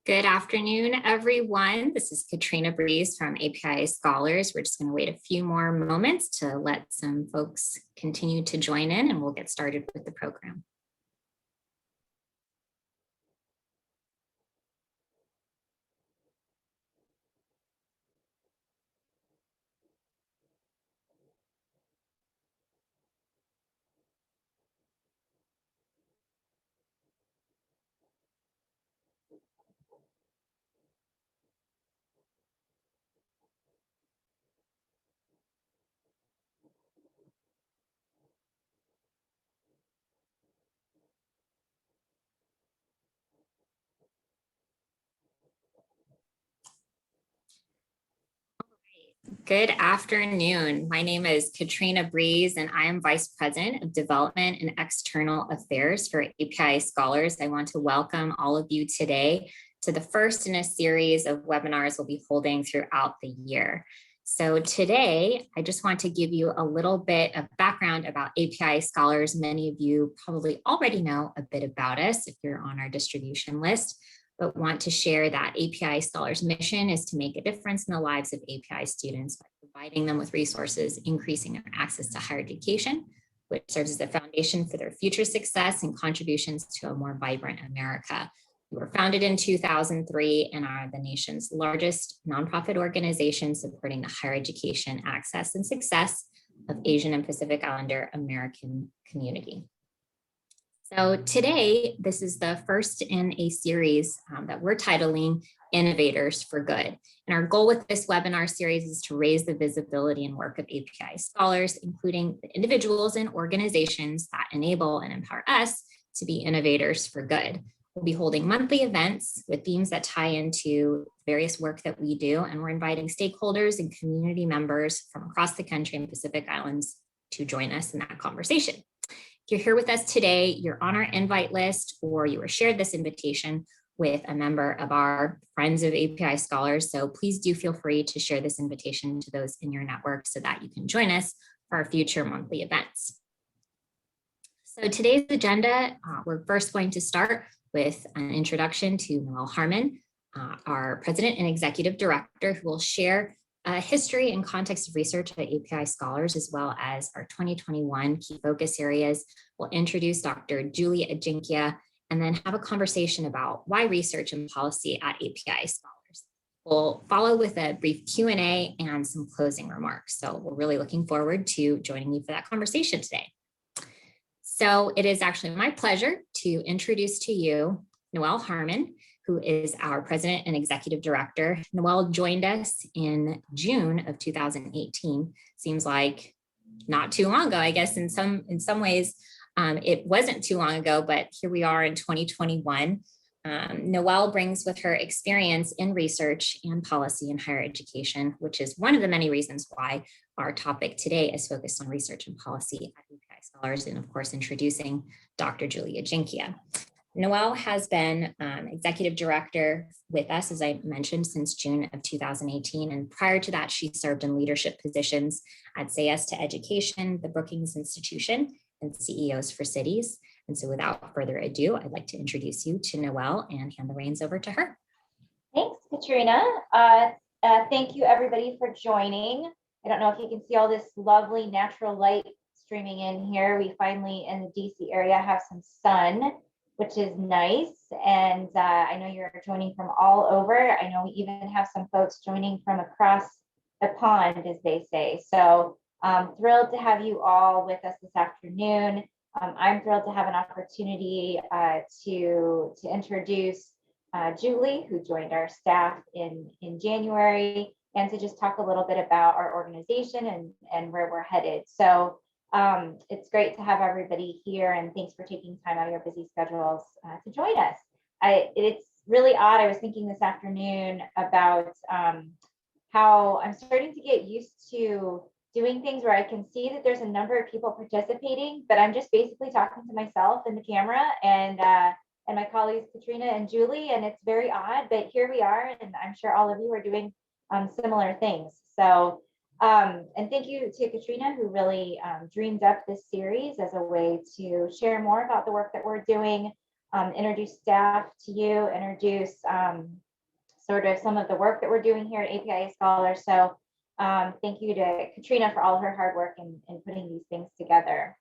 Good afternoon, everyone. This is Katrina Breeze from APIA Scholars. We're just going to wait a few more moments to let some folks continue to join in, and we'll get started with the program. Good afternoon. My name is Katrina Breeze, and I am Vice President of Development and External Affairs for APIA Scholars. I want to welcome all of you today to the first in a series of webinars we'll be holding throughout the year. So today, I just want to give you a little bit of background about APIA Scholars. Many of you probably already know a bit about us if you're on our distribution list, but want to share that APIA Scholars' mission is to make a difference in the lives of API students by providing them with resources, increasing their access to higher education, which serves as the foundation for their future success and contributions to a more vibrant America. We were founded in 2003 and are the nation's largest nonprofit organization supporting the higher education access and success of Asian and Pacific Islander American community. So today, this is the first in a series that we're titling Innovators for Good. And our goal with this webinar series is to raise the visibility and work of API scholars, including the individuals and organizations that enable and empower us to be innovators for good. We'll be holding monthly events with themes that tie into various work that we do, and we're inviting stakeholders and community members from across the country and Pacific Islands to join us in that conversation. If you're here with us today, you're on our invite list, or you were shared this invitation with a member of our Friends of API Scholars. So please do feel free to share this invitation to those in your network so that you can join us for our future monthly events. So today's agenda, we're first going to start with an introduction to Noelle Harmon, our President and Executive Director, who will share history and context of research at API Scholars, as well as our 2021 key focus areas. We'll introduce Dr. Julie Ajinkya, and then have a conversation about why research and policy at API Scholars. We'll follow with a brief Q&A and some closing remarks. So we're really looking forward to joining you for that conversation today. So it is actually my pleasure to introduce to you Noelle Harmon, who is our President and Executive Director. Noelle joined us in June of 2018. Seems like not too long ago, I guess in some ways it wasn't too long ago, but here we are in 2021. Noelle brings with her experience in research and policy in higher education, which is one of the many reasons why our topic today is focused on research and policy at API Scholars, and of course, introducing Dr. Julie Ajinkya. Noelle has been executive director with us, as I mentioned, since June of 2018. And prior to that, she served in leadership positions at Say Yes to Education, the Brookings Institution, and CEOs for Cities. And so without further ado, I'd like to introduce you to Noelle and hand the reins over to her. Thanks, Katrina. Thank you, everybody, for joining. I don't know if you can see all this lovely natural light streaming in here. We finally, in the DC area, have some sun, which is nice. And I know you're joining from all over. I know we even have some folks joining from across the pond, as they say. So thrilled to have you all with us this afternoon. I'm thrilled to have an opportunity to introduce Julie, who joined our staff in January, and to just talk a little bit about our organization and where we're headed. So it's great to have everybody here, and thanks for taking time out of your busy schedules to join us. It's really odd. I was thinking this afternoon about how I'm starting to get used to doing things where I can see that there's a number of people participating, but I'm just basically talking to myself in the camera and my colleagues Katrina and Julie, and it's very odd, but here we are, and I'm sure all of you are doing similar things. So and thank you to Katrina, who really dreamed up this series as a way to share more about the work that we're doing, introduce staff to you, introduce sort of some of the work that we're doing here at APIA Scholars. So thank you to Katrina for all her hard work in putting these things together.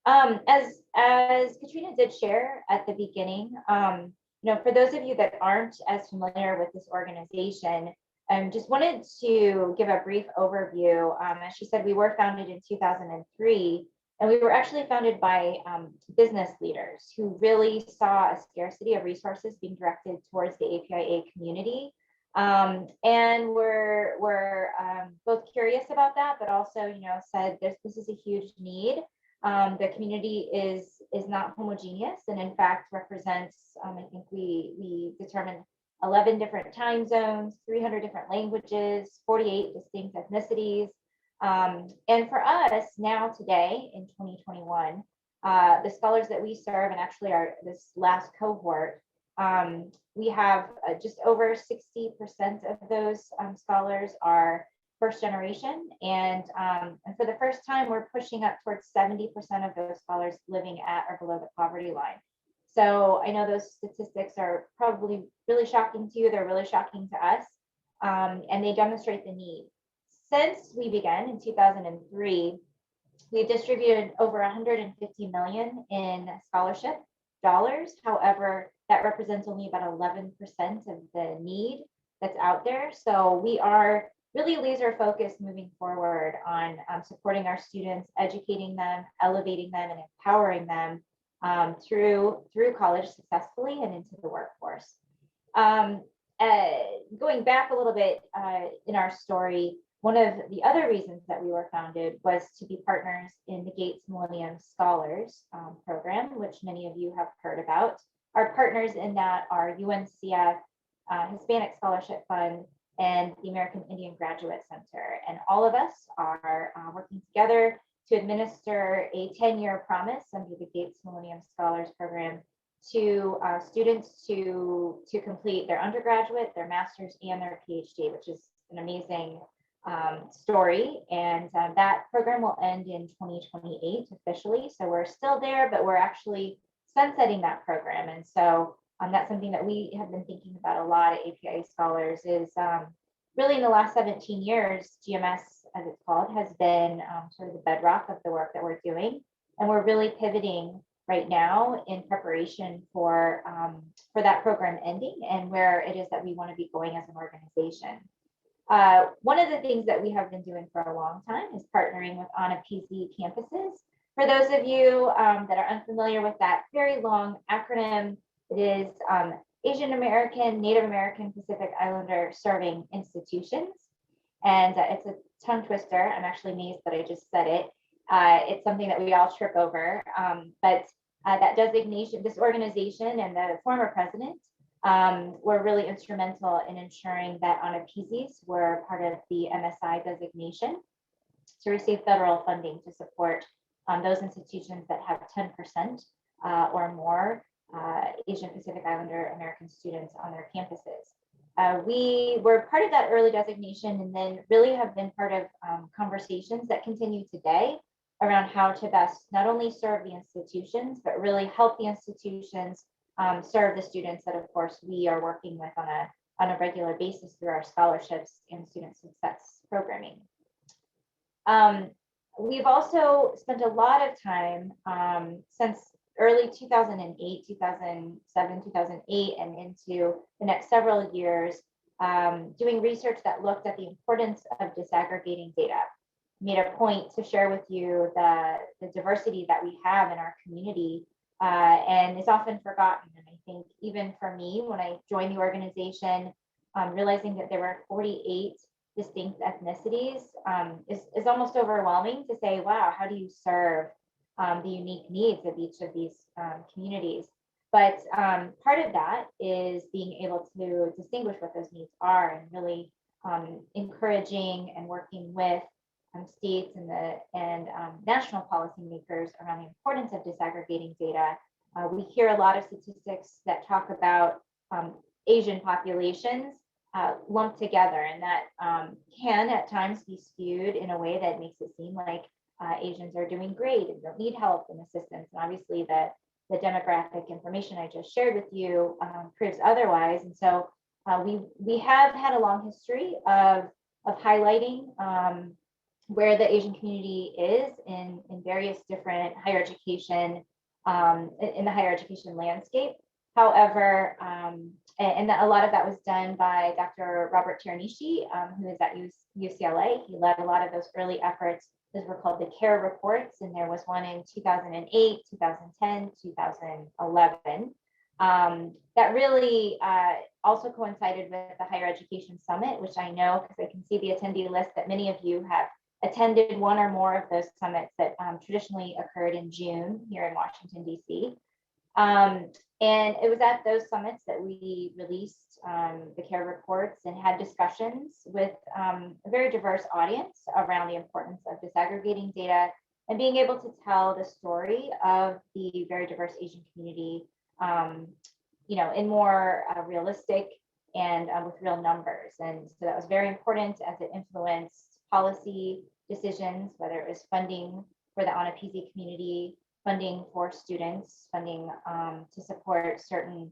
As Katrina did share at the beginning, for those of you that aren't as familiar with this organization, just wanted to give a brief overview. As she said, we were founded in 2003, and we were actually founded by business leaders who really saw a scarcity of resources being directed towards the APIA community. And we're both curious about that, but also, said this is a huge need. The community is not homogeneous, and in fact represents, I think we determined 11 different time zones, 300 different languages, 48 distinct ethnicities. And for us now today in 2021, the scholars that we serve, and actually this last cohort, we have just over 60% of those scholars are first generation, and for the first time, we're pushing up towards 70% of those scholars living at or below the poverty line. So I know those statistics are probably really shocking to you. They're really shocking to us, and they demonstrate the need. Since we began in 2003, we've distributed over 150 million in scholarship dollars. However, that represents only about 11% of the need that's out there. So we are really laser focused moving forward on supporting our students, educating them, elevating them, and empowering them through college successfully and into the workforce. Going back a little bit in our story, one of the other reasons that we were founded was to be partners in the Gates Millennium Scholars program, which many of you have heard about. Our partners in that are UNCF, Hispanic Scholarship Fund, and the American Indian Graduate Center. And all of us are working together to administer a 10-year promise under the Gates Millennium Scholars Program to students to complete their undergraduate, their master's, and their PhD, which is an amazing story. And that program will end in 2028 officially. So we're still there, but we're actually sunsetting that program. And so that's something that we have been thinking about a lot at APIA Scholars is really in the last 17 years, GMS, as it's called, has been sort of the bedrock of the work that we're doing. And we're really pivoting right now in preparation for that program ending and where it is that we want to be going as an organization. One of the things that we have been doing for a long time is partnering with APIA campuses. For those of you that are unfamiliar with that very long acronym, it is Asian American, Native American, Pacific Islander serving institutions. And it's a tongue twister. I'm actually amazed that I just said it. It's something that we all trip over. But that designation, this organization and the former president were really instrumental in ensuring that APIAs were part of the MSI designation to receive federal funding to support those institutions that have 10% or more Asian Pacific Islander American students on their campuses. We were part of that early designation and then really have been part of conversations that continue today around how to best not only serve the institutions, but really help the institutions serve the students that, of course, we are working with on a regular basis through our scholarships and student success programming. We've also spent a lot of time since early 2008, 2007, 2008, and into the next several years, doing research that looked at the importance of disaggregating data. Made a point to share with you the diversity that we have in our community, and it's often forgotten. And I think even for me, when I joined the organization, realizing that there were 48 distinct ethnicities is almost overwhelming to say, wow, how do you serve the unique needs of each of these communities? But part of that is being able to distinguish what those needs are and really encouraging and working with states and national policymakers around the importance of disaggregating data. We hear a lot of statistics that talk about Asian populations lumped together, and that can at times be skewed in a way that makes it seem like Asians are doing great and don't need help and assistance. And obviously the the demographic information I just shared with you proves otherwise. And so we have had a long history of highlighting where the Asian community is in various different higher education, in the higher education landscape. However, and a lot of that was done by Dr. Robert Tiranishi, who is at UCLA. He led a lot of those early efforts. Those were called the CARE reports, and there was one in 2008, 2010, 2011. That really also coincided with the Higher Education Summit, which I know, because I can see the attendee list, that many of you have attended one or more of those summits that traditionally occurred in June here in Washington, D.C. And it was at those summits that we released the CARE reports and had discussions with a very diverse audience around the importance of disaggregating data and being able to tell the story of the very diverse Asian community, in more realistic and with real numbers. And so that was very important as it influenced policy decisions, whether it was funding for the Onapizi community, funding for students, funding to support certain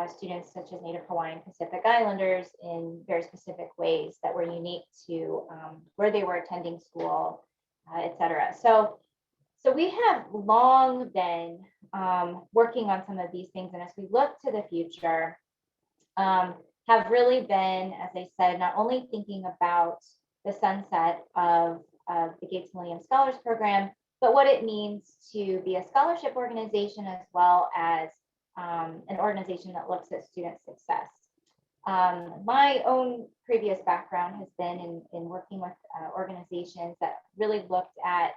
students such as Native Hawaiian Pacific Islanders in very specific ways that were unique to where they were attending school, et cetera. So we have long been working on some of these things, and as we look to the future, have really been, as I said, not only thinking about the sunset of the Gates Millennium Scholars Program, but what it means to be a scholarship organization as well as an organization that looks at student success. My own previous background has been in working with organizations that really looked at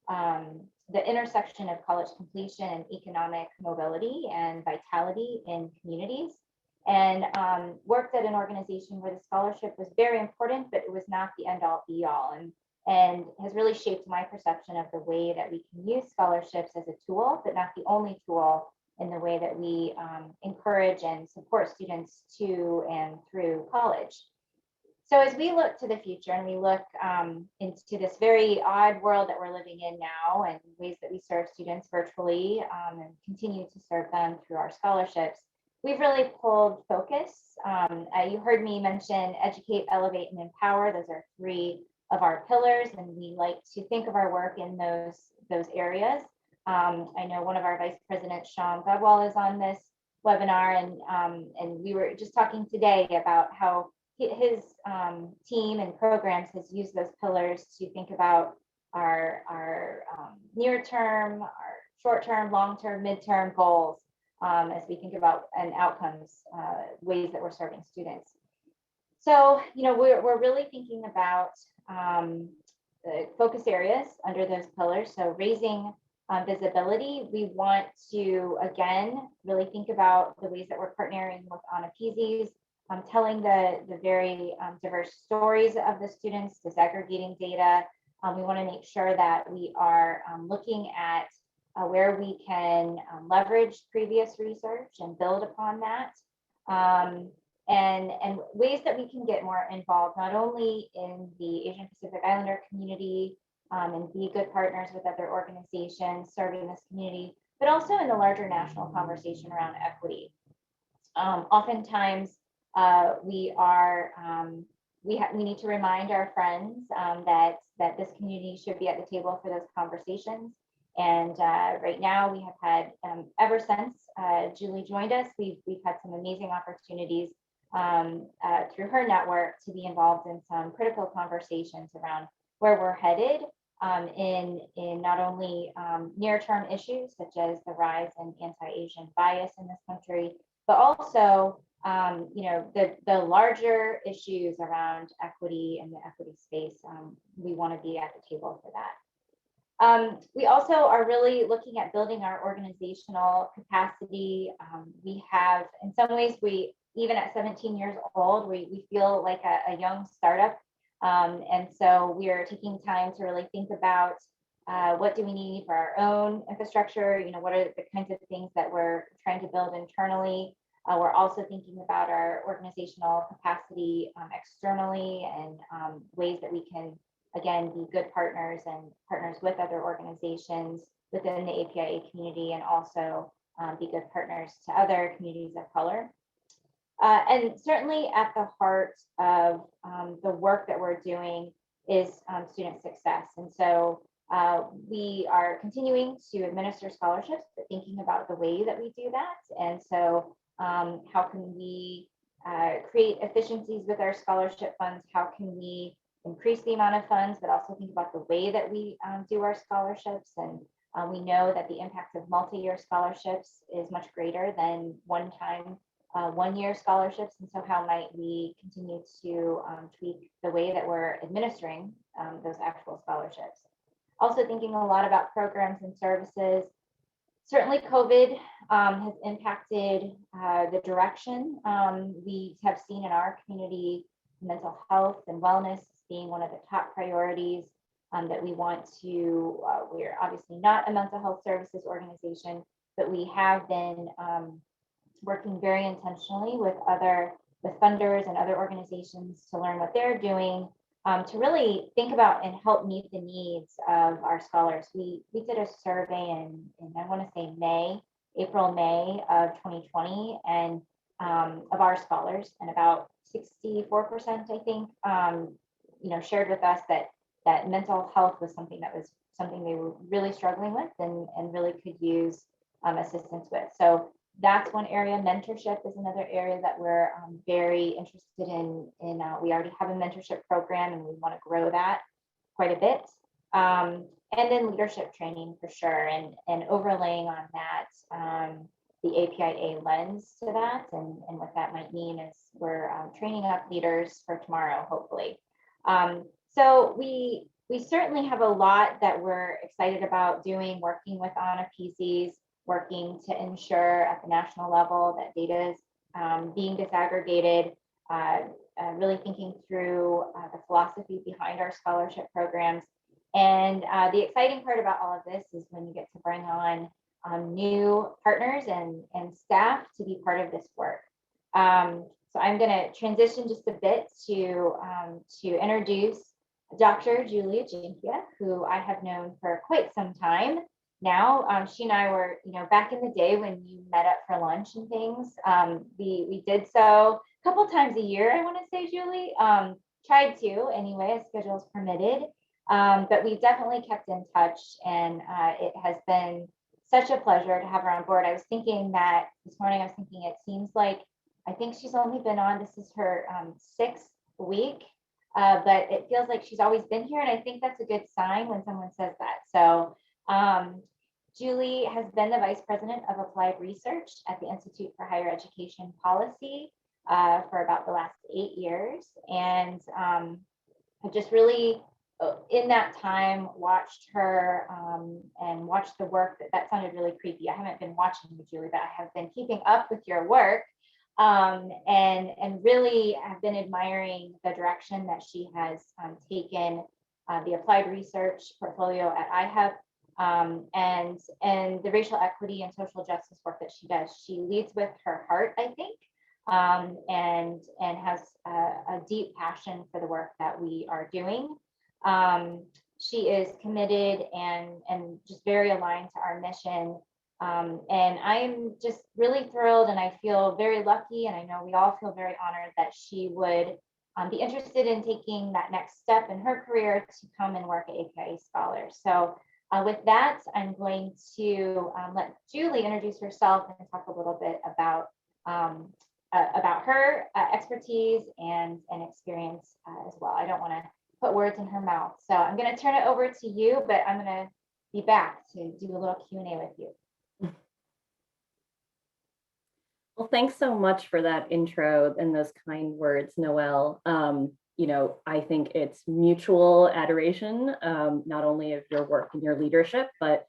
the intersection of college completion and economic mobility and vitality in communities, and worked at an organization where the scholarship was very important, but it was not the end all be all, and has really shaped my perception of the way that we can use scholarships as a tool, but not the only tool in the way that we encourage and support students to and through college. So as we look to the future and we look into this very odd world that we're living in now, and ways that we serve students virtually and continue to serve them through our scholarships, we've really pulled focus. You heard me mention educate, elevate, and empower. Those are three of our pillars, and we like to think of our work in those areas. I know one of our vice presidents, Sean Godwall, is on this webinar, and we were just talking today about how his team and programs has used those pillars to think about our near term, our short term, long term, midterm goals as we think about and outcomes, ways that we're serving students. So, we're really thinking about the focus areas under those pillars. So raising visibility, we want to, again, really think about the ways that we're partnering with Onapizis, telling the very diverse stories of the students, disaggregating data. We want to make sure that we are looking at where we can leverage previous research and build upon that. And ways that we can get more involved, not only in the Asian Pacific Islander community and be good partners with other organizations serving this community, but also in the larger national conversation around equity. Oftentimes, we need to remind our friends that this community should be at the table for those conversations. And right now, we have had, ever since Julie joined us, we've had some amazing opportunities through her network to be involved in some critical conversations around where we're headed in not only near-term issues such as the rise in anti-Asian bias in this country, but also the larger issues around equity and the equity space. We want to be at the table for that. We also are really looking at building our organizational capacity. We have, in some ways, even at 17 years old, we feel like a young startup. And so we are taking time to really think about what do we need for our own infrastructure? What are the kinds of things that we're trying to build internally? We're also thinking about our organizational capacity externally and ways that we can, again, be good partners and partners with other organizations within the APIA community, and also be good partners to other communities of color. And certainly at the heart of the work that we're doing is student success. And so we are continuing to administer scholarships, but thinking about the way that we do that. And so how can we create efficiencies with our scholarship funds? How can we increase the amount of funds, but also think about the way that we do our scholarships? And we know that the impact of multi-year scholarships is much greater than one-time one-year scholarships. And so how might we continue to tweak the way that we're administering those actual scholarships? Also thinking a lot about programs and services. Certainly COVID has impacted the direction. We have seen in our community mental health and wellness being one of the top priorities that we want to, we're obviously not a mental health services organization, but we have been working very intentionally with funders and other organizations to learn what they're doing to really think about and help meet the needs of our scholars. We did a survey in I want to say April, May of 2020, and of our scholars, and about 64%, I think, shared with us that mental health was something they were really struggling with and really could use assistance with. So that's one area. Mentorship is another area that we're very interested in. We already have a mentorship program, and we want to grow that quite a bit. And then leadership training for sure, and overlaying on that the APIA lens to that, and what that might mean is we're training up leaders for tomorrow, hopefully. So we certainly have a lot that we're excited about doing, working with APIA, working to ensure at the national level that data is being disaggregated, really thinking through the philosophy behind our scholarship programs. And the exciting part about all of this is when you get to bring on new partners and staff to be part of this work. So I'm going to transition just a bit to introduce Dr. Julie Ajinkya, who I have known for quite some time now. She and I were, back in the day when you met up for lunch and things. We did so a couple times a year, I want to say, Julie. Tried to anyway, as schedules permitted. But we've definitely kept in touch, and it has been such a pleasure to have her on board. I was thinking that this morning, it seems like I think she's only been on, this is her 6th week, but it feels like she's always been here. And I think that's a good sign when someone says that. So Julie has been the Vice President of Applied Research at the Institute for Higher Education Policy for about the last 8 years. And I've just really, in that time, watched her and watched the work. That sounded really creepy. I haven't been watching you, Julie, but I have been keeping up with your work and really have been admiring the direction that she has taken the applied research portfolio at IHEP. And the racial equity and social justice work that she does. She leads with her heart, I think, and has a deep passion for the work that we are doing. She is committed and just very aligned to our mission. And I'm just really thrilled, and I feel very lucky, and I know we all feel very honored that she would be interested in taking that next step in her career to come and work at APIA Scholars. So with that, I'm going to let Julie introduce herself and talk a little bit about her expertise and experience as well. I don't want to put words in her mouth, so I'm going to turn it over to you, but I'm going to be back to do a little Q&A with you. Well, thanks so much for that intro and those kind words, Noelle. I think it's mutual adoration, not only of your work and your leadership, but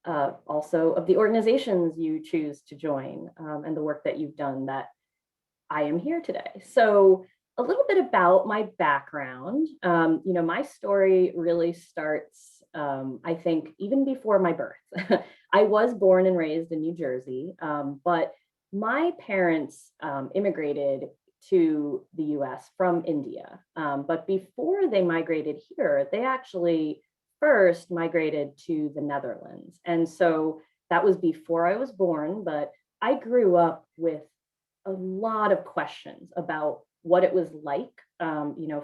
also of the organizations you choose to join and the work that you've done that I am here today. So a little bit about my background. My story really starts, I think, even before my birth. I was born and raised in New Jersey, but my parents immigrated to the US from India. But before they migrated here, they actually first migrated to the Netherlands. And so that was before I was born, but I grew up with a lot of questions about what it was like,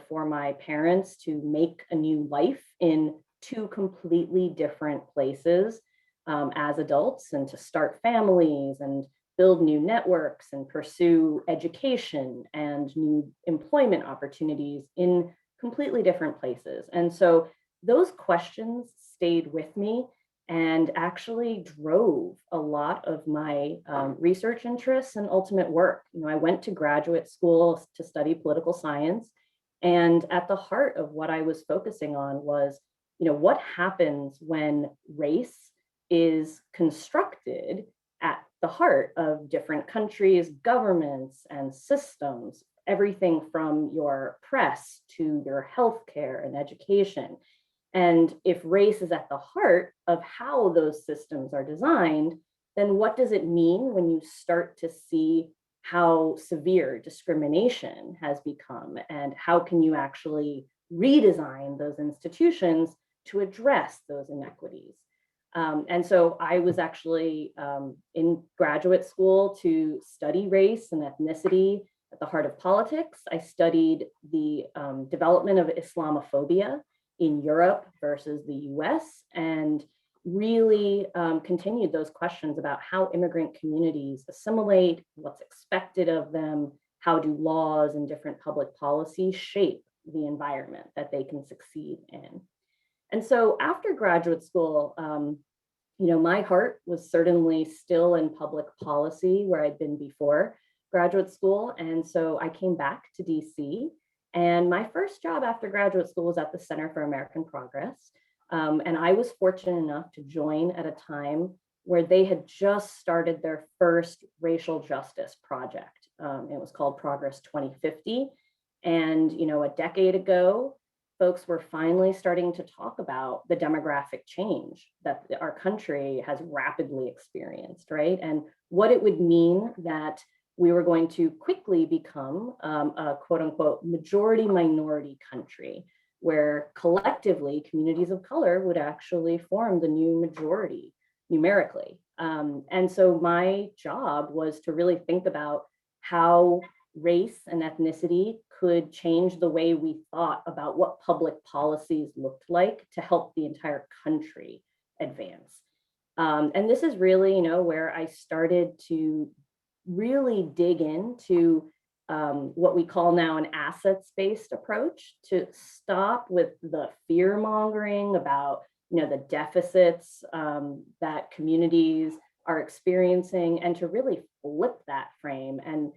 for my parents to make a new life in two completely different places as adults, and to start families and build new networks and pursue education and new employment opportunities in completely different places. And so those questions stayed with me and actually drove a lot of my research interests and ultimate work. I went to graduate school to study political science, and at the heart of what I was focusing on was, what happens when race is constructed at the heart of different countries, governments, and systems, everything from your press to your healthcare and education. And if race is at the heart of how those systems are designed, then what does it mean when you start to see how severe discrimination has become, and how can you actually redesign those institutions to address those inequities? And so I was actually in graduate school to study race and ethnicity at the heart of politics. I studied the development of Islamophobia in Europe versus the US, and really continued those questions about how immigrant communities assimilate, what's expected of them, how do laws and different public policies shape the environment that they can succeed in. And so after graduate school, my heart was certainly still in public policy where I'd been before graduate school. And so I came back to DC. And my first job after graduate school was at the Center for American Progress. And I was fortunate enough to join at a time where they had just started their first racial justice project. It was called Progress 2050. And, a decade ago, folks were finally starting to talk about the demographic change that our country has rapidly experienced, right? And what it would mean that we were going to quickly become a quote unquote majority minority country, where collectively communities of color would actually form the new majority numerically. And so my job was to really think about how race and ethnicity could change the way we thought about what public policies looked like to help the entire country advance. And this is really, where I started to really dig into what we call now an assets-based approach, to stop with the fear mongering about the deficits that communities are experiencing, and to really flip that frame and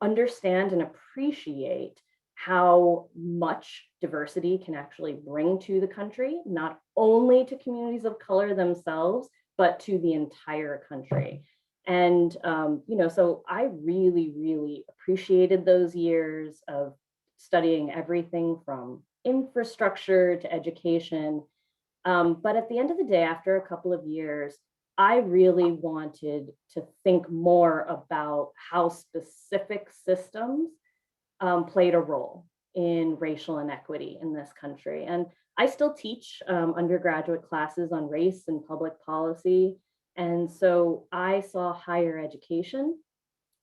understand and appreciate how much diversity can actually bring to the country, not only to communities of color themselves, but to the entire country. And, so I really, really appreciated those years of studying everything from infrastructure to education. But at the end of the day, after a couple of years, I really wanted to think more about how specific systems played a role in racial inequity in this country. And I still teach undergraduate classes on race and public policy. And so I saw higher education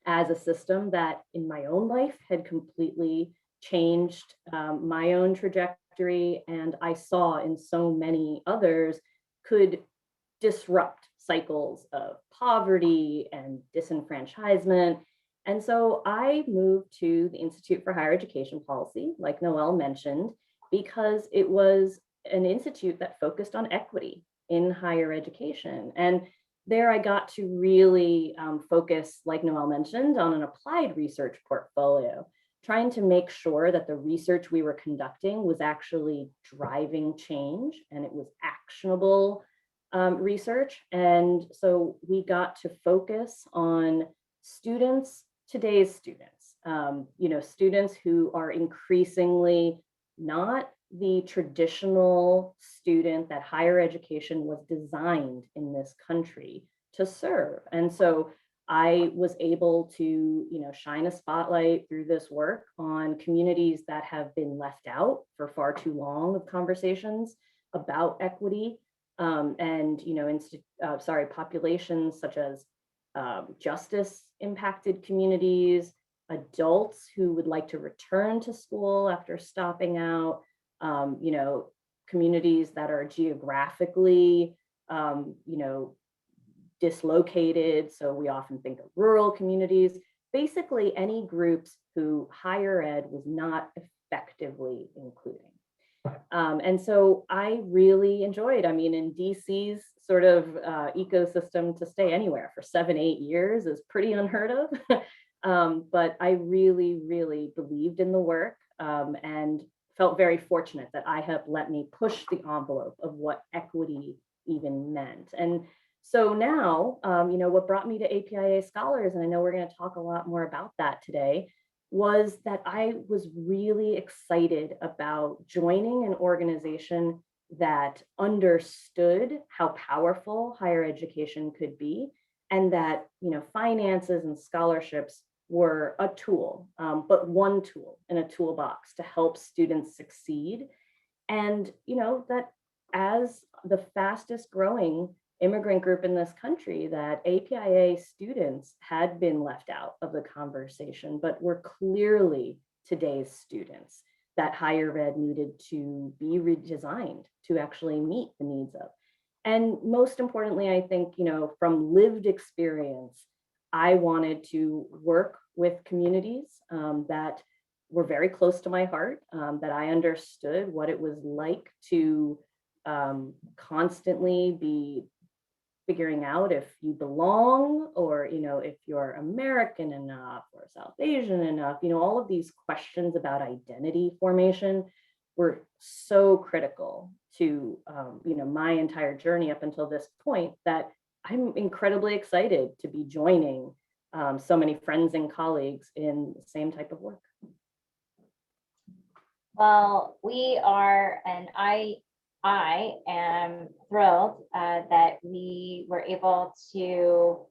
as a system that in my own life had completely changed my own trajectory. And I saw in so many others could disrupt cycles of poverty and disenfranchisement. And so I moved to the Institute for Higher Education Policy, like Noelle mentioned, because it was an institute that focused on equity in higher education. And there I got to really focus, like Noelle mentioned, on an applied research portfolio, trying to make sure that the research we were conducting was actually driving change and it was actionable research. And so we got to focus on students, today's students, students who are increasingly not the traditional student that higher education was designed in this country to serve. And so I was able to, shine a spotlight through this work on communities that have been left out for far too long of conversations about equity. and populations such as justice impacted communities, adults who would like to return to school after stopping out, communities that are geographically, dislocated. So we often think of rural communities, basically any groups who higher ed was not effectively including. And so I really enjoyed, in DC's sort of ecosystem, to stay anywhere for 7-8 years is pretty unheard of. But I really, really believed in the work, and felt very fortunate that IHEP let me push the envelope of what equity even meant. And so now, what brought me to APIA Scholars, and I know we're going to talk a lot more about that today, was that I was really excited about joining an organization that understood how powerful higher education could be, and that, finances and scholarships were a tool, but one tool in a toolbox to help students succeed. And, that as the fastest growing immigrant group in this country, that APIA students had been left out of the conversation, but were clearly today's students that higher ed needed to be redesigned to actually meet the needs of. And most importantly, I think, from lived experience, I wanted to work with communities that were very close to my heart, that I understood what it was like to constantly be figuring out if you belong, or if you're American enough or South Asian enough. All of these questions about identity formation were so critical to my entire journey up until this point, that I'm incredibly excited to be joining so many friends and colleagues in the same type of work. Well, we are, and I am thrilled that we were able to,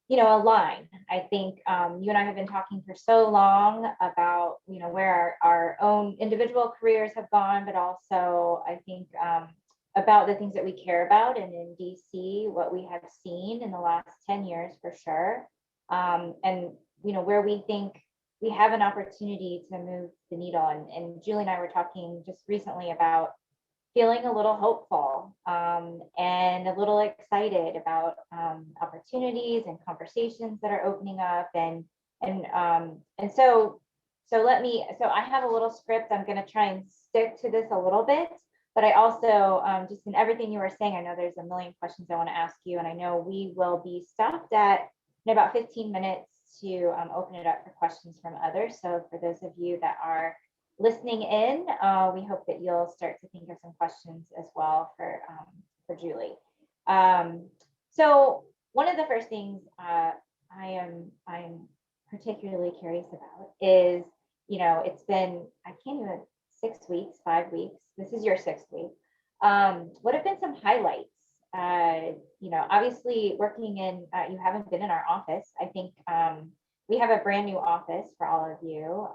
align. I think you and I have been talking for so long about, where our own individual careers have gone, but also I think about the things that we care about. And in DC, what we have seen in the last 10 years for sure. And, where we think we have an opportunity to move the needle. And Julie and I were talking just recently about feeling a little hopeful and a little excited about opportunities and conversations that are opening up. And so I have a little script. I'm going to try and stick to this a little bit, but I also, just in everything you were saying, I know there's a million questions I want to ask you, and I know we will be stopped at in about 15 minutes to open it up for questions from others. So for those of you that are listening in, we hope that you'll start to think of some questions as well for Julie. So one of the first things I'm particularly curious about is, it's been, I can't even, 6 weeks, 5 weeks. This is your 6th week. What have been some highlights? Obviously working in, you haven't been in our office. I think we have a brand new office for all of you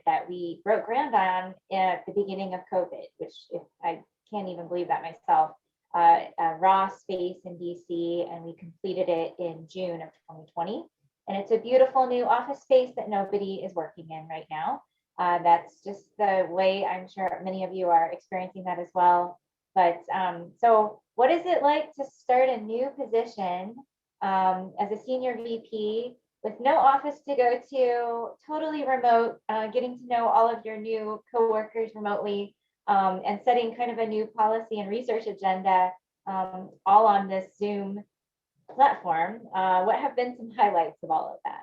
that we broke ground on at the beginning of COVID, which, if I can't even believe that myself, a raw space in DC, and we completed it in June of 2020. And it's a beautiful new office space that nobody is working in right now. That's just the way I'm sure many of you are experiencing that as well. But so what is it like to start a new position as a senior VP with no office to go to, totally remote, getting to know all of your new coworkers remotely, and setting kind of a new policy and research agenda, all on this Zoom platform? What have been some highlights of all of that?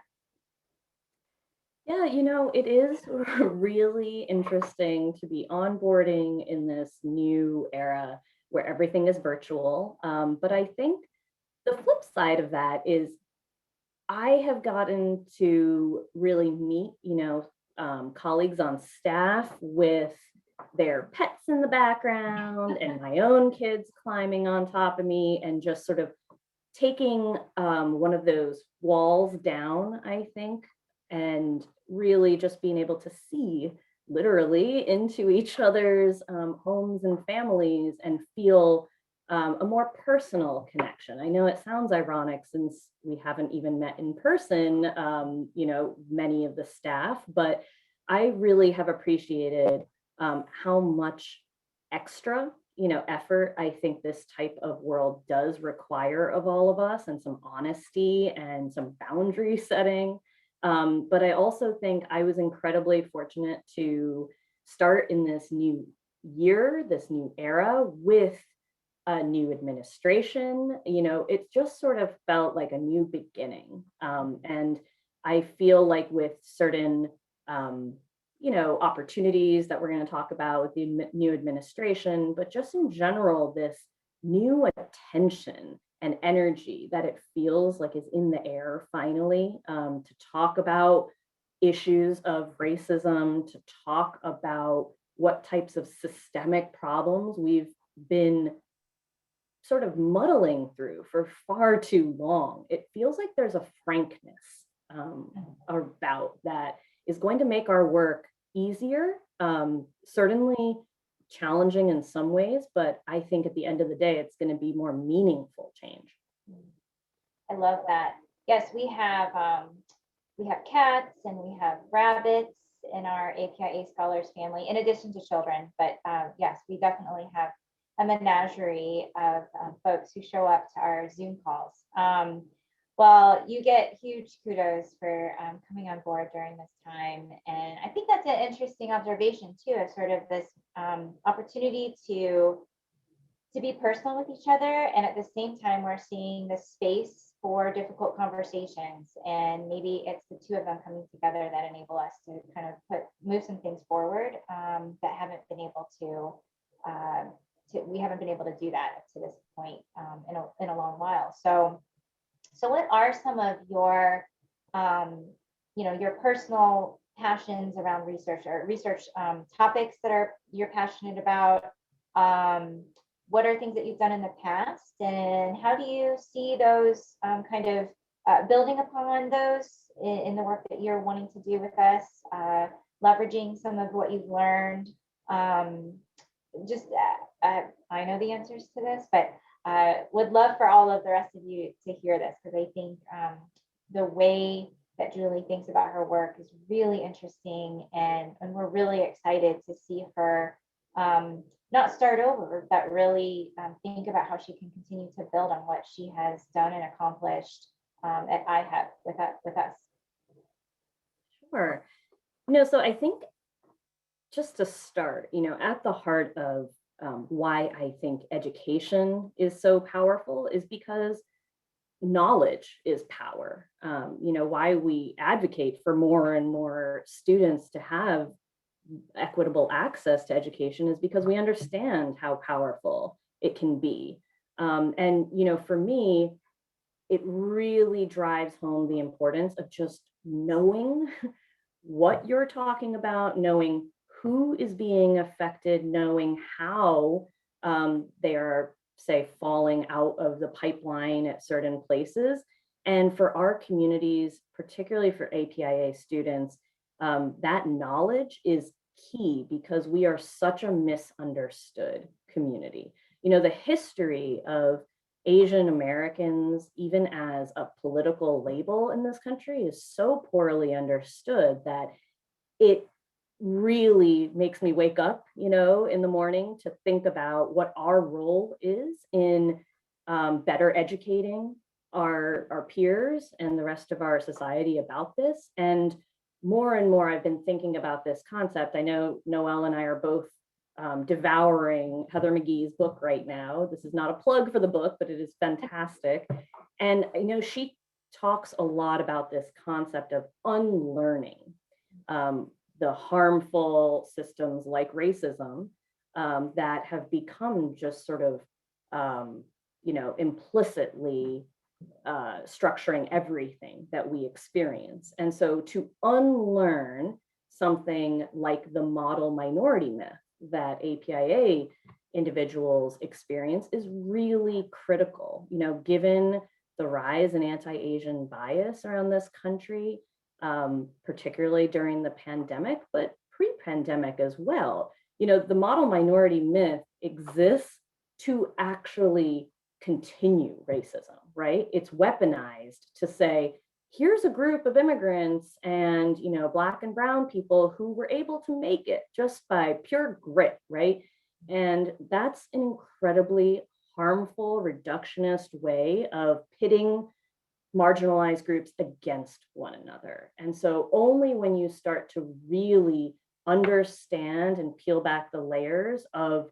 Yeah, it is really interesting to be onboarding in this new era where everything is virtual. But I think the flip side of that is I have gotten to really meet, colleagues on staff with their pets in the background and my own kids climbing on top of me, and just sort of taking one of those walls down, I think, and really just being able to see literally into each other's homes and families, and feel a more personal connection. I know it sounds ironic since we haven't even met in person, many of the staff, but I really have appreciated how much extra, effort I think this type of world does require of all of us, and some honesty and some boundary setting. But I also think I was incredibly fortunate to start in this new year, this new era with a new administration. It just sort of felt like a new beginning. And I feel like with certain, opportunities that we're going to talk about with the new administration, but just in general, this new attention and energy that it feels like is in the air finally, to talk about issues of racism, to talk about what types of systemic problems we've been sort of muddling through for far too long. It feels like there's a frankness about that is going to make our work easier, certainly challenging in some ways, but I think at the end of the day, it's going to be more meaningful change. I love that. Yes, we have cats and we have rabbits in our APIA Scholars family, in addition to children. But yes, we definitely have a menagerie of folks who show up to our Zoom calls. Well, you get huge kudos for coming on board during this time. And I think that's an interesting observation too, of sort of this opportunity to be personal with each other. And at the same time, we're seeing the space for difficult conversations. And maybe it's the two of them coming together that enable us to kind of move some things forward that haven't been able to we haven't been able to do that up to this point in a long while. So what are some of your, your personal passions around research, or research topics that you're passionate about? What are things that you've done in the past, and how do you see those kind of building upon those in the work that you're wanting to do with us, leveraging some of what you've learned? I know the answers to this, but would love for all of the rest of you to hear this, because I think the way that Julie thinks about her work is really interesting, and we're really excited to see her not start over, but really think about how she can continue to build on what she has done and accomplished at IHEP with us. Sure. So I think just to start, at the heart of why I think education is so powerful is because knowledge is power. Why we advocate for more and more students to have equitable access to education is because we understand how powerful it can be. For me, it really drives home the importance of just knowing what you're talking about, knowing who is being affected, knowing how they are, say, falling out of the pipeline at certain places. And for our communities, particularly for APIA students, that knowledge is key, because we are such a misunderstood community. The history of Asian Americans, even as a political label in this country, is so poorly understood that it really makes me wake up, in the morning to think about what our role is in better educating our peers and the rest of our society about this. And more, I've been thinking about this concept. I know Noelle and I are both devouring Heather McGhee's book right now. This is not a plug for the book, but it is fantastic. And she talks a lot about this concept of unlearning the harmful systems like racism that have become just sort of, implicitly structuring everything that we experience. And so to unlearn something like the model minority myth that APIA individuals experience is really critical, given the rise in anti-Asian bias around this country, particularly during the pandemic, but pre-pandemic as well. The model minority myth exists to actually continue racism, right? It's weaponized to say, here's a group of immigrants and, Black and brown people who were able to make it just by pure grit, right? And that's an incredibly harmful, reductionist way of pitting marginalized groups against one another. And so only when you start to really understand and peel back the layers of,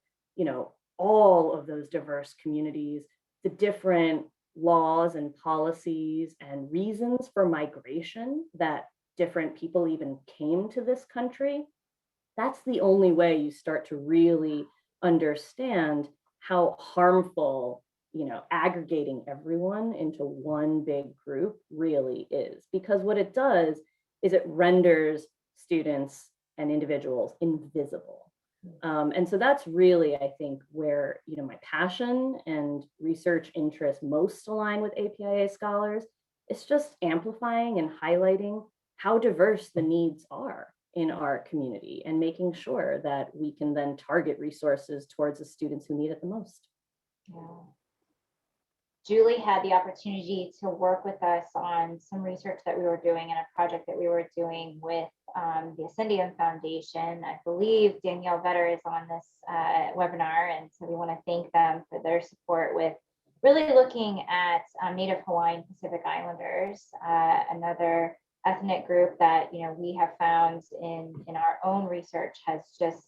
all of those diverse communities, the different laws and policies and reasons for migration that different people even came to this country, that's the only way you start to really understand how harmful, aggregating everyone into one big group really is. Because what it does is it renders students and individuals invisible. And so that's really, I think, where, my passion and research interests most align with APIA scholars. It's just amplifying and highlighting how diverse the needs are in our community and making sure that we can then target resources towards the students who need it the most. Yeah. Julie had the opportunity to work with us on some research that we were doing and a project that we were doing with the Ascendium Foundation. I believe Danielle Vetter is on this webinar, and so we want to thank them for their support with really looking at Native Hawaiian Pacific Islanders, another ethnic group that we have found in our own research has just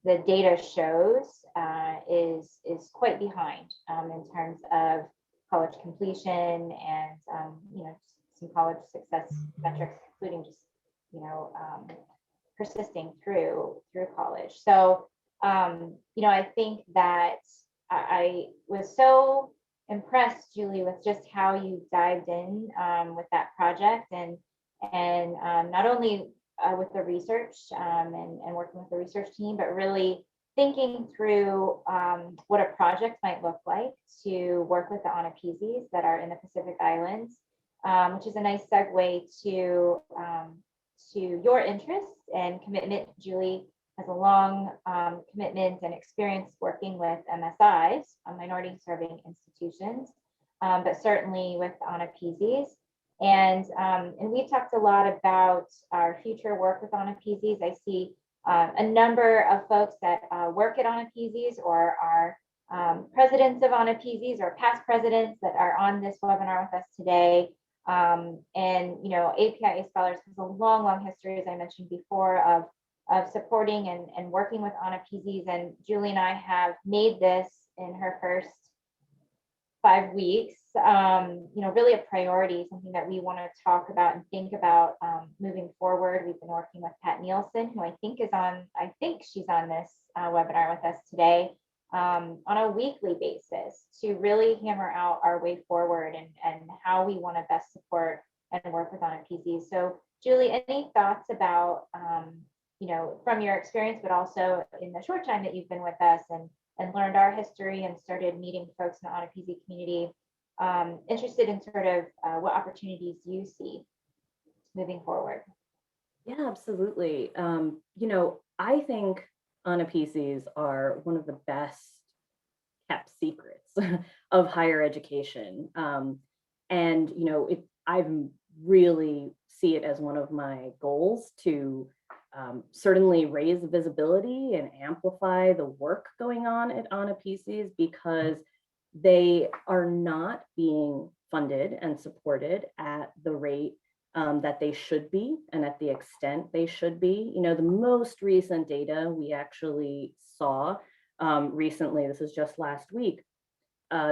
the data shows is quite behind in terms of college completion and some college success metrics, including just persisting through college. So I think that I was so impressed, Julie, with just how you dived in with that project and not only with the research and working with the research team, but really thinking through what a project might look like to work with the Anapisis that are in the Pacific Islands, which is a nice segue to your interests and commitment. Julie has a long commitment and experience working with MSIs, minority serving institutions, but certainly with Anapisis. And we talked a lot about our future work with Anapisis. I see a number of folks that work at Anapisis or are presidents of Anapisis or past presidents that are on this webinar with us today. APIA Scholars has a long history, as I mentioned before, of supporting and working with Anapisis. And Julie and I have made this in her first 5 weeks, really a priority, something that we want to talk about and think about moving forward. We've been working with Pat Nielsen, who I think she's on this webinar with us today on a weekly basis to really hammer out our way forward and how we want to best support and work with Anapisis. So Julie, any thoughts about, from your experience, but also in the short time that you've been with us and learned our history and started meeting folks in the Anapisi community, interested in sort of what opportunities you see moving forward? Yeah, absolutely. I think Anapisis are one of the best kept secrets of higher education. I really see it as one of my goals to certainly raise the visibility and amplify the work going on at Anapisis, because they are not being funded and supported at the rate that they should be and at the extent they should be. The most recent data we actually saw recently, this is just last week,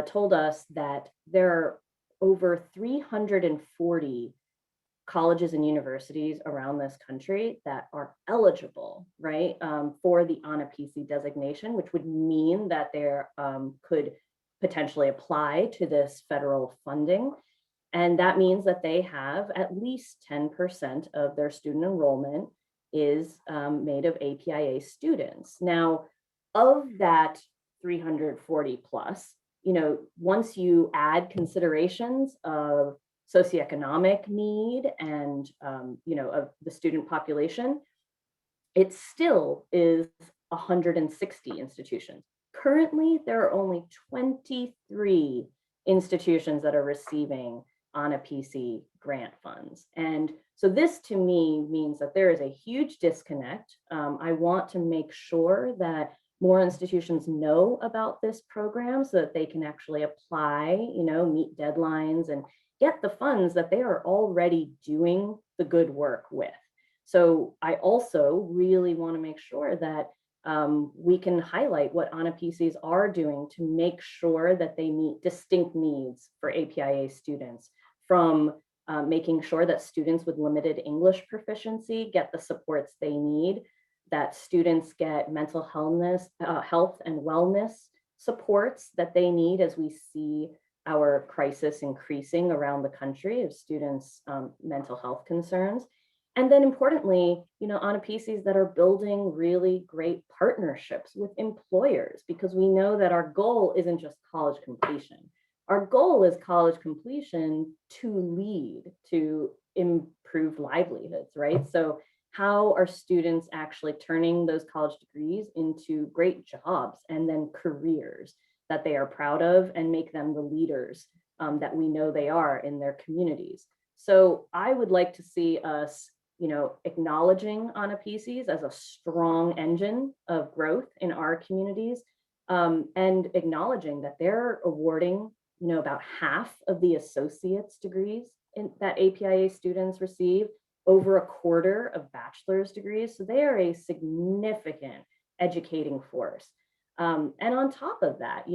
told us that there are over 340 colleges and universities around this country that are eligible, right, for the Anapisi designation, which would mean that they could potentially apply to this federal funding. And that means that they have at least 10% of their student enrollment is made of APIA students. Now, of that 340 plus, once you add considerations of socioeconomic need and of the student population, it still is 160 institutions. Currently, there are only 23 institutions that are receiving on a PC grant funds. And so this to me means that there is a huge disconnect. I want to make sure that more institutions know about this program so that they can actually apply, meet deadlines and get the funds that they are already doing the good work with. So I also really want to make sure that we can highlight what ANA PCs are doing to make sure that they meet distinct needs for APIA students, from making sure that students with limited English proficiency get the supports they need, that students get mental health and wellness supports that they need as we see our crisis increasing around the country of students' mental health concerns. And then importantly, ANA PCs that are building really great partnerships with employers, because we know that our goal isn't just college completion. Our goal is college completion to lead to improve livelihoods, right? So how are students actually turning those college degrees into great jobs and then careers that they are proud of and make them the leaders that we know they are in their communities? So I would like to see us acknowledging ANA PCs as a strong engine of growth in our communities, and acknowledging that they're awarding, about half of the associate's degrees that APIA students receive, over a quarter of bachelor's degrees. So they are a significant educating force. And on top of that,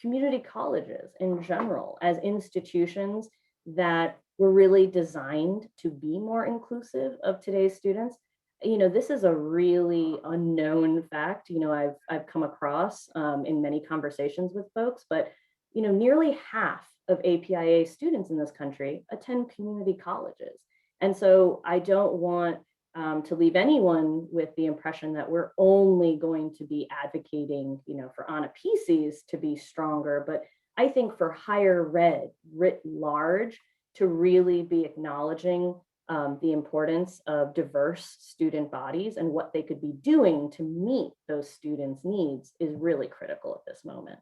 community colleges in general, as institutions that were really designed to be more inclusive of today's students. This is a really unknown fact, I've come across in many conversations with folks, but nearly half of APIA students in this country attend community colleges. And so I don't want to leave anyone with the impression that we're only going to be advocating, for ANA PCs to be stronger, but I think for higher ed writ large, to really be acknowledging the importance of diverse student bodies and what they could be doing to meet those students' needs is really critical at this moment.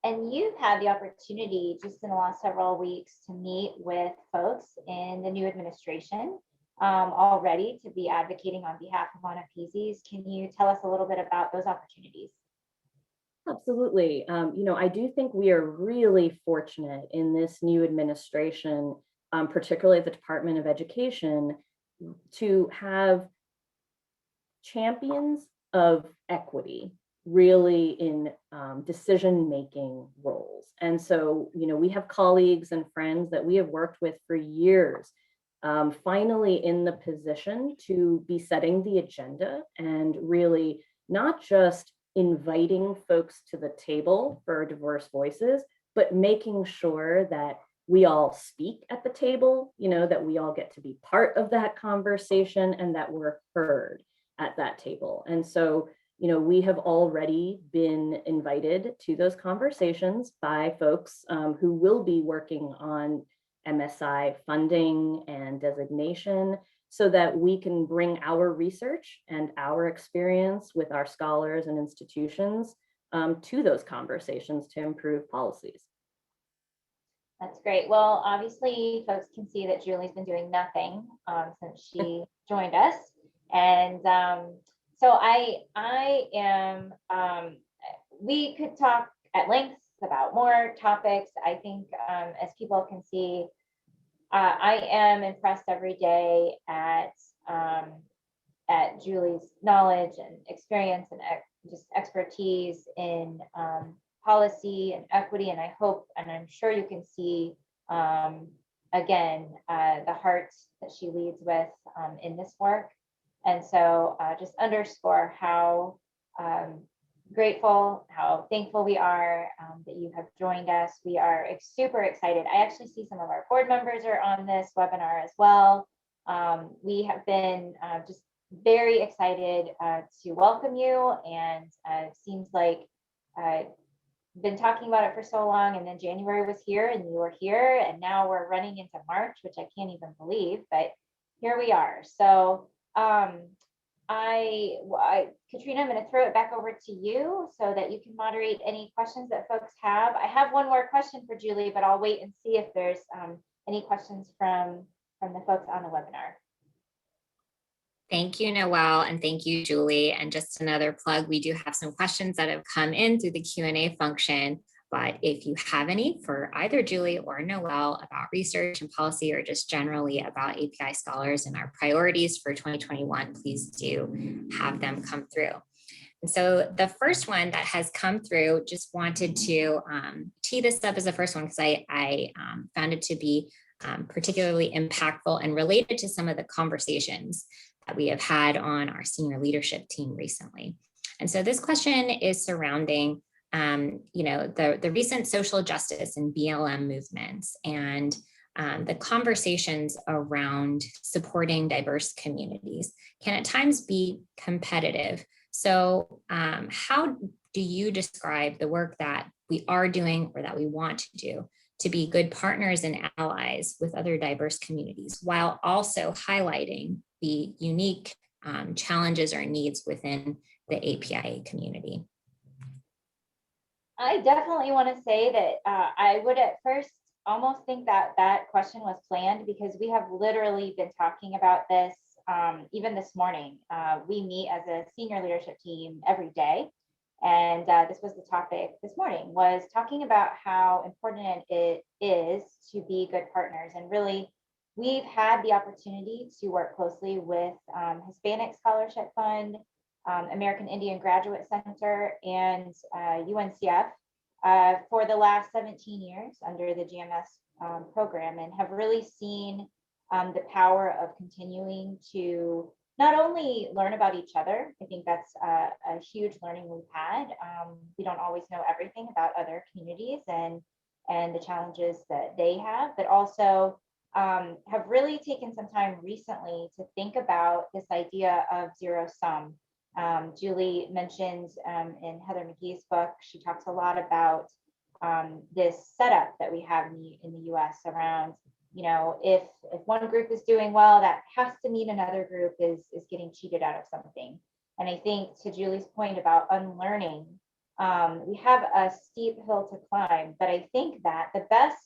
And you've had the opportunity just in the last several weeks to meet with folks in the new administration already to be advocating on behalf of ANA PCs. Can you tell us a little bit about those opportunities? Absolutely. I do think we are really fortunate in this new administration, particularly at the Department of Education, to have champions of equity really in decision-making roles. And so, we have colleagues and friends that we have worked with for years, finally in the position to be setting the agenda and really not just inviting folks to the table for diverse voices, but making sure that we all speak at the table, that we all get to be part of that conversation and that we're heard at that table. And so, we have already been invited to those conversations by folks who will be working on MSI funding and designation, so that we can bring our research and our experience with our scholars and institutions to those conversations to improve policies. That's great. Well, obviously, folks can see that Julie's been doing nothing since she joined us. And so I am, we could talk at length about more topics. I think as people can see, I am impressed every day at Julie's knowledge and experience and just expertise in policy and equity. And I hope, and I'm sure you can see, again, the heart that she leads with in this work. And so just underscore how grateful, how thankful we are that you have joined us. We are super excited. I actually see some of our board members are on this webinar as well. We have been just very excited to welcome you, and it seems like been talking about it for so long, and then January was here and you were here, and now we're running into March, which I can't even believe, but here we are. So Katrina, I'm going to throw it back over to you so that you can moderate any questions that folks have. I have one more question for Julie, but I'll wait and see if there's any questions from the folks on the webinar. Thank you, Noelle, and thank you, Julie. And just another plug, we do have some questions that have come in through the Q&A function, but if you have any for either Julie or Noelle about research and policy or just generally about API scholars and our priorities for 2021, please do have them come through. And so the first one that has come through, just wanted to tee this up as the first one because I found it to be particularly impactful and related to some of the conversations that we have had on our senior leadership team recently. And so this question is surrounding the recent social justice and BLM movements and the conversations around supporting diverse communities can at times be competitive. So how do you describe the work that we are doing or that we want to do to be good partners and allies with other diverse communities while also highlighting the unique challenges or needs within the APIA community? I definitely want to say that I would at first almost think that that question was planned because we have literally been talking about this even this morning. We meet as a senior leadership team every day. And this was the topic this morning, was talking about how important it is to be good partners. And really, we've had the opportunity to work closely with Hispanic Scholarship Fund, American Indian Graduate Center, and UNCF for the last 17 years under the GMS program, and have really seen the power of continuing to not only learn about each other. I think that's a huge learning we've had. We don't always know everything about other communities and the challenges that they have, but also have really taken some time recently to think about this idea of zero sum. Julie mentioned in Heather McGee's book, she talks a lot about this setup that we have in the US around, if one group is doing well, that has to mean another group is getting cheated out of something. And I think to Julie's point about unlearning, we have a steep hill to climb, but I think that the best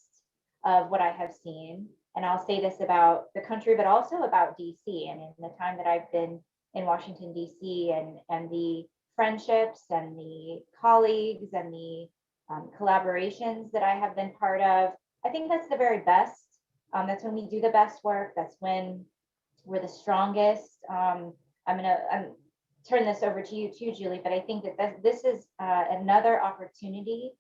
of what I have seen, and I'll say this about the country, but also about DC, and in the time that I've been in Washington, DC, and the friendships and the colleagues and the collaborations that I have been part of, I think that's the very best. That's when we do the best work. That's when we're the strongest. I'm turn this over to you too, Julie, but I think that this is another opportunity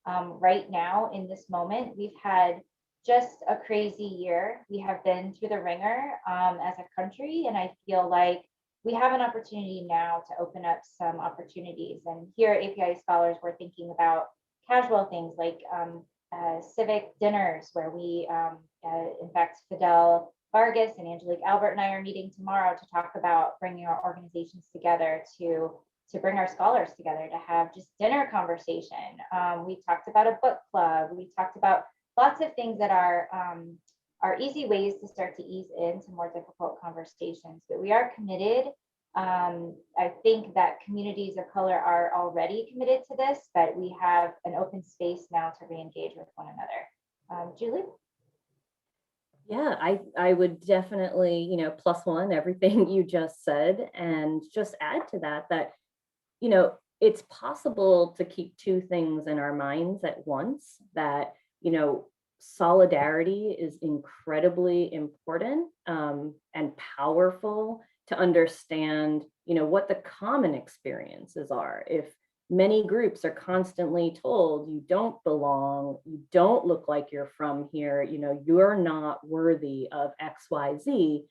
right now in this moment. We've had just a crazy year. We have been through the ringer as a country, and I feel like we have an opportunity now to open up some opportunities. And here at APIA Scholars, we're thinking about casual things like civic dinners where we, in fact, Fidel Vargas and Angelique Albert and I are meeting tomorrow to talk about bringing our organizations together to bring our scholars together to have just dinner conversation. We talked about a book club. We talked about lots of things that are easy ways to start to ease into more difficult conversations, but we are committed. I think that communities of color are already committed to this, but we have an open space now to re-engage with one another. Julie? Yeah, I would definitely, plus one, everything you just said, and just add to that, it's possible to keep two things in our minds at once, that, solidarity is incredibly important and powerful to understand, what the common experiences are. If many groups are constantly told you don't belong, you don't look like you're from here, you're not worthy of XYZ,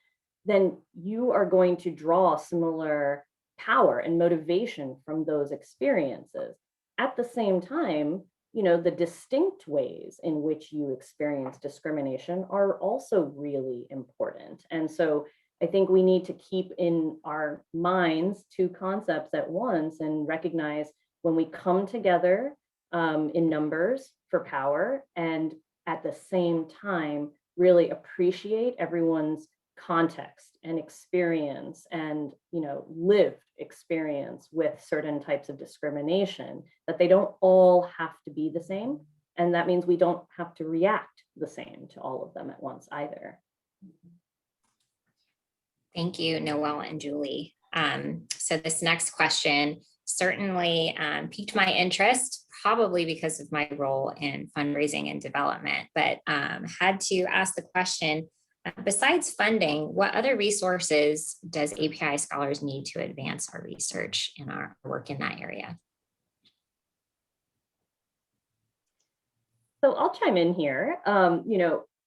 then you are going to draw similar power and motivation from those experiences. At the same time, the distinct ways in which you experience discrimination are also really important. And so I think we need to keep in our minds two concepts at once and recognize when we come together in numbers for power, and at the same time, really appreciate everyone's context and experience and, lived experience with certain types of discrimination, that they don't all have to be the same. And that means we don't have to react the same to all of them at once either. Thank you, Noelle and Julie. So this next question certainly piqued my interest, probably because of my role in fundraising and development, but had to ask the question, besides funding, what other resources does API Scholars need to advance our research and our work in that area? So I'll chime in here.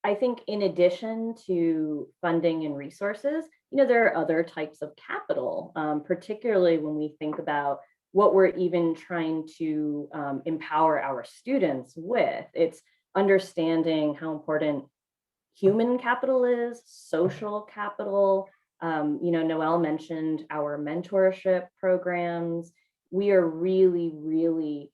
I think in addition to funding and resources, there are other types of capital, particularly when we think about what we're even trying to empower our students with. It's understanding how important human capital is, social capital. Noelle mentioned our mentorship programs. We are really, really,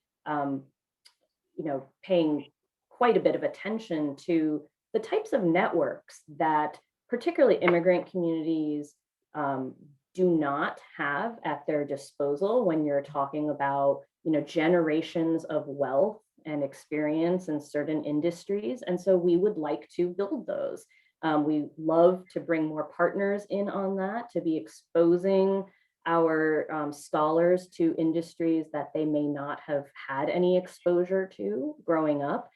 paying quite a bit of attention to the types of networks that particularly immigrant communities do not have at their disposal when you're talking about, generations of wealth and experience in certain industries. And so we would like to build those. We love to bring more partners in on that, to be exposing our scholars to industries that they may not have had any exposure to growing up.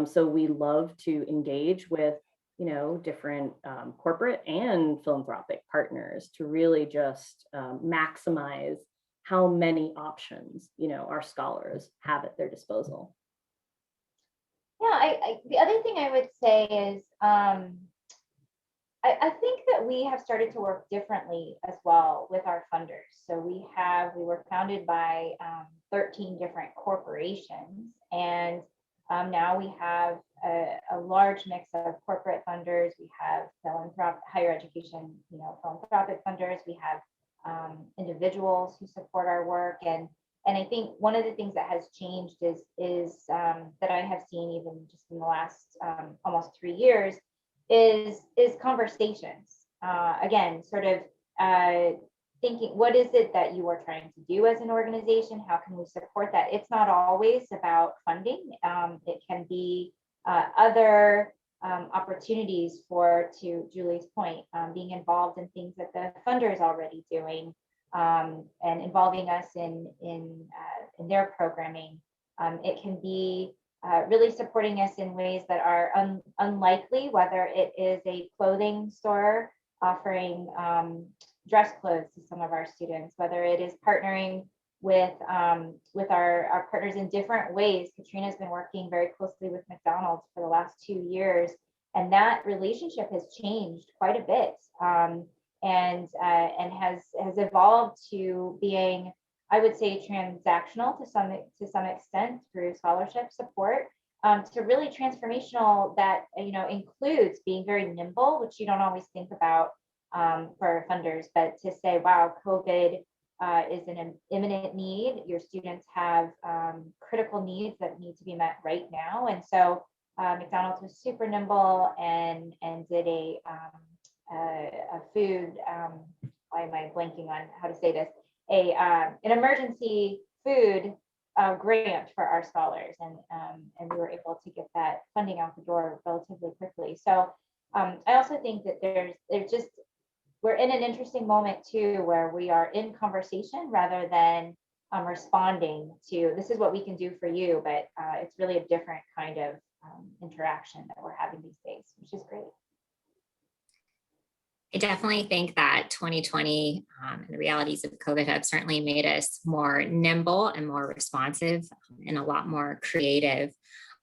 So we love to engage with, different corporate and philanthropic partners to really just maximize how many options, our scholars have at their disposal. Yeah, the other thing I would say is I think that we have started to work differently as well with our funders. So we were founded by 13 different corporations, and now we have a large mix of corporate funders. We have higher education, philanthropic funders. We have individuals who support our work, and I think one of the things that has changed is that I have seen even just in the last almost 3 years is conversations. Again, sort of thinking, what is it that you are trying to do as an organization? How can we support that? It's not always about funding. It can be other opportunities to Julie's point, being involved in things that the funder is already doing, and involving us in their programming. It can be really supporting us in ways that are unlikely, whether it is a clothing store offering dress clothes to some of our students, whether it is partnering with our partners in different ways. Katrina's been working very closely with McDonald's for the last 2 years, and that relationship has changed quite a bit, and has evolved to being, I would say, transactional to some extent through scholarship support, to really transformational that includes being very nimble, which you don't always think about for funders, but to say, wow, COVID is an imminent need. Your students have critical needs that need to be met right now, and so McDonald's was super nimble and did a food. Why am I blanking on how to say this? An emergency food grant for our scholars, and we were able to get that funding out the door relatively quickly. So I also think that we're in an interesting moment too, where we are in conversation rather than responding to, this is what we can do for you, but it's really a different kind of interaction that we're having these days, which is great. I definitely think that 2020 and the realities of COVID have certainly made us more nimble and more responsive and a lot more creative.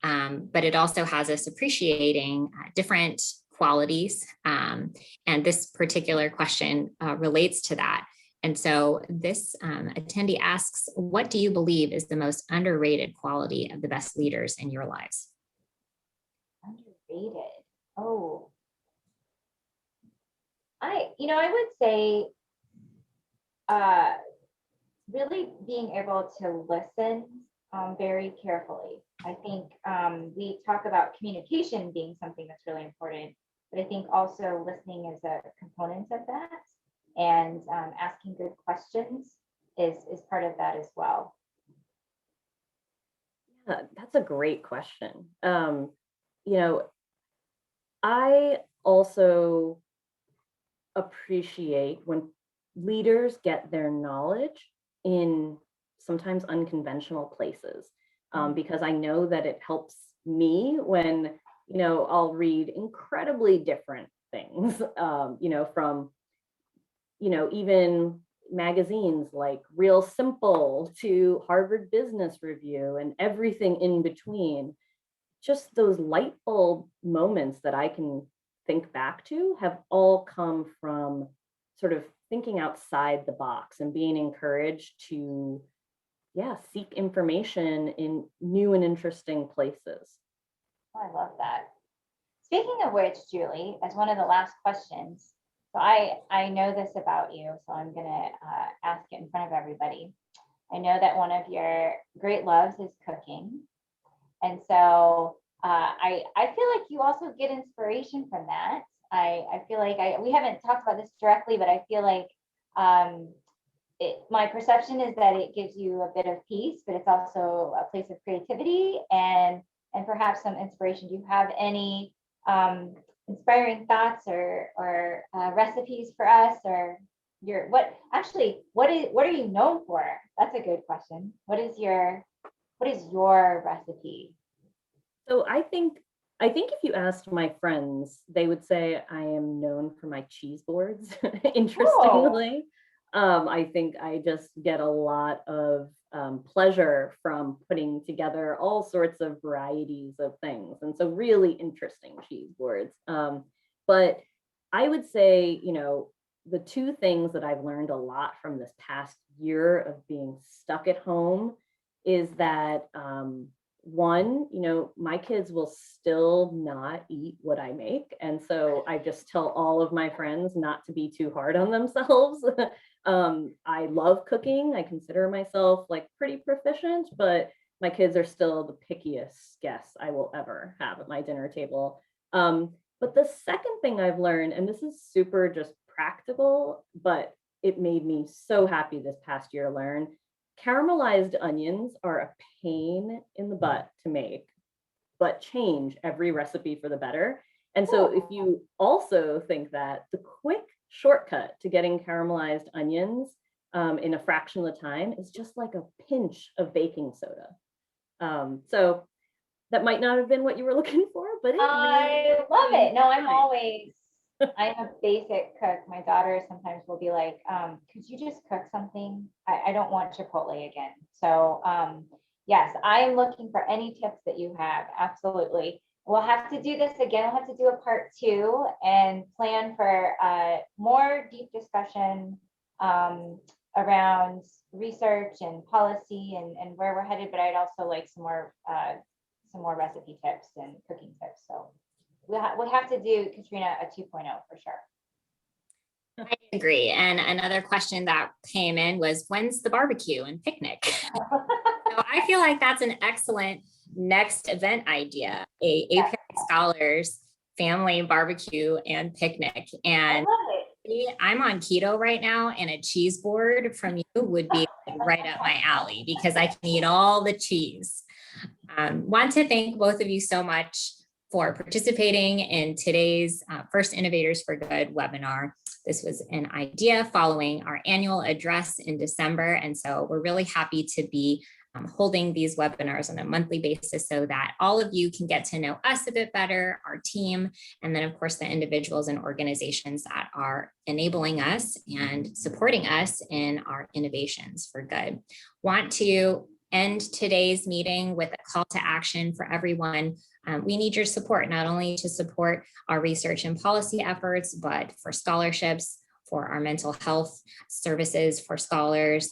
But it also has us appreciating different qualities. And this particular question relates to that. And so this attendee asks, what do you believe is the most underrated quality of the best leaders in your lives? Underrated. Oh. I would say really being able to listen very carefully. I think we talk about communication being something that's really important, but I think also listening is a component of that, and asking good questions is part of that as well. Yeah, that's a great question. I also appreciate when leaders get their knowledge in sometimes unconventional places, because I know that it helps me when, I'll read incredibly different things, from, even magazines like Real Simple to Harvard Business Review and everything in between. Just those light bulb moments that I can think back to have all come from sort of thinking outside the box and being encouraged to, seek information in new and interesting places. Oh, I love that. Speaking of which, Julie, as one of the last questions, so I know this about you, so I'm going to ask it in front of everybody. I know that one of your great loves is cooking. And so I feel like you also get inspiration from that. I feel like we haven't talked about this directly, but I feel like my perception is that it gives you a bit of peace, but it's also a place of creativity and perhaps some inspiration. Do you have any inspiring thoughts or recipes for us, or what are you known for? That's a good question. What is your recipe? So I think if you asked my friends, they would say I am known for my cheese boards. Interestingly, I think I just get a lot of pleasure from putting together all sorts of varieties of things, and so really interesting cheese boards. But I would say, the two things that I've learned a lot from this past year of being stuck at home is that one, my kids will still not eat what I make. And so I just tell all of my friends not to be too hard on themselves. I love cooking. I consider myself like pretty proficient, but my kids are still the pickiest guests I will ever have at my dinner table. But the second thing I've learned, and this is super just practical, but it made me so happy this past year to learn, caramelized onions are a pain in the butt to make, but change every recipe for the better. And so if you also think that the quick shortcut to getting caramelized onions in a fraction of the time is just like a pinch of baking soda. So that might not have been what you were looking for, but I love it. No, I'm a basic cook. My daughter sometimes will be like, could you just cook something? I don't want Chipotle again. So yes, I'm looking for any tips that you have. Absolutely. We'll have to do this again. We'll have to do a part 2 and plan for more deep discussion around research and policy and where we're headed. But I'd also like some more recipe tips and cooking tips. So we have to do, Katrina, a 2.0 for sure. I agree. And another question that came in was, when's the barbecue and picnic? So I feel like that's an excellent next event idea, APIA Scholars family barbecue and picnic. And I'm on keto right now, and a cheese board from you would be right up my alley because I can eat all the cheese. Want to thank both of you so much for participating in today's first Innovators for Good webinar. This was an idea following our annual address in December. And so we're really happy to be holding these webinars on a monthly basis so that all of you can get to know us a bit better, our team, and then of course the individuals and organizations that are enabling us and supporting us in our innovations for good. Want to end today's meeting with a call to action for everyone. We need your support, not only to support our research and policy efforts, but for scholarships, for our mental health services for scholars,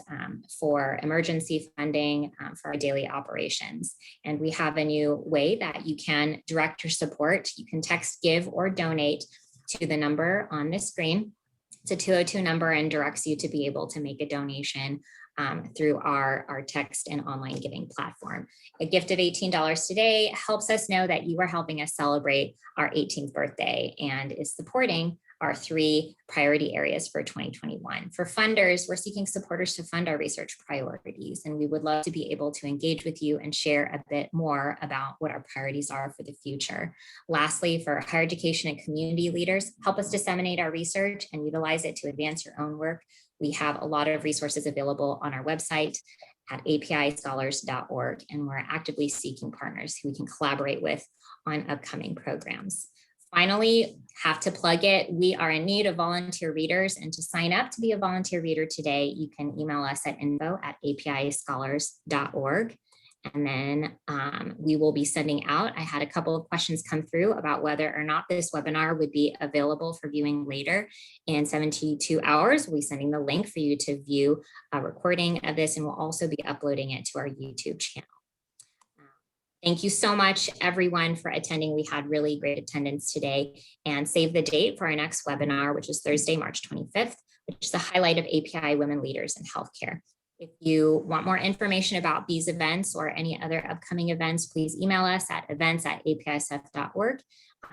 for emergency funding, for our daily operations. And we have a new way that you can direct your support. You can text, give, or donate to the number on this screen. It's a 202 number and directs you to be able to make a donation through our text and online giving platform. A gift of $18 today helps us know that you are helping us celebrate our 18th birthday and is supporting our 3 priority areas for 2021. For funders, we're seeking supporters to fund our research priorities, and we would love to be able to engage with you and share a bit more about what our priorities are for the future. Lastly, for higher education and community leaders, help us disseminate our research and utilize it to advance your own work. We have a lot of resources available on our website at apischolars.org, and we're actively seeking partners who we can collaborate with on upcoming programs. Finally, have to plug it. We are in need of volunteer readers, and to sign up to be a volunteer reader today, you can email us at info@apischolars.org. And then we will be sending out. I had a couple of questions come through about whether or not this webinar would be available for viewing later. In 72 hours, we'll be sending the link for you to view a recording of this, and we'll also be uploading it to our YouTube channel. Thank you so much, everyone, for attending. We had really great attendance today, and save the date for our next webinar, which is Thursday, March 25th, which is the highlight of API Women Leaders in Healthcare. If you want more information about these events or any other upcoming events, please email us at events@apisf.org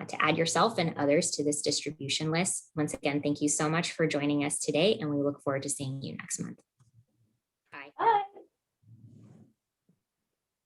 to add yourself and others to this distribution list. Once again, thank you so much for joining us today, and we look forward to seeing you next month. Bye. Bye.